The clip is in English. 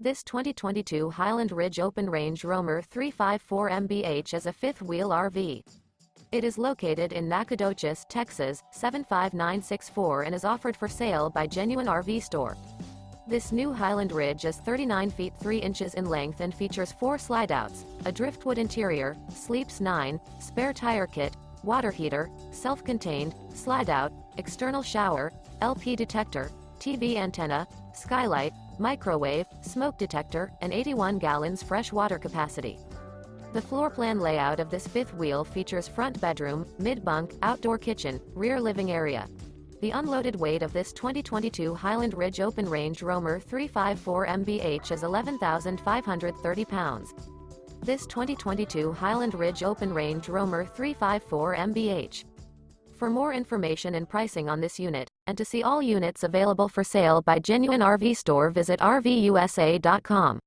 This 2022 Highland Ridge Open Range Roamer 354 MBH is a fifth-wheel RV. It is located in Nacogdoches, Texas, 75964 and is offered for sale by Genuine RV Store. This new Highland Ridge is 39 feet 3 inches in length and features 4 slideouts, a Driftwood interior, sleeps 9, spare tire kit, water heater, self-contained, slideout, external shower, LP detector, TV antenna, skylight, microwave, smoke detector, and 81 gallons fresh water capacity. The floor plan layout of this fifth wheel features front bedroom, mid-bunk, outdoor kitchen, rear living area. The unloaded weight of this 2022 Highland Ridge Open Range Roamer 354 MBH is 11,530 pounds. This 2022 Highland Ridge Open Range Roamer 354 MBH. For more information and pricing on this unit, and to see all units available for sale by Genuine RV Store, visit RVUSA.com.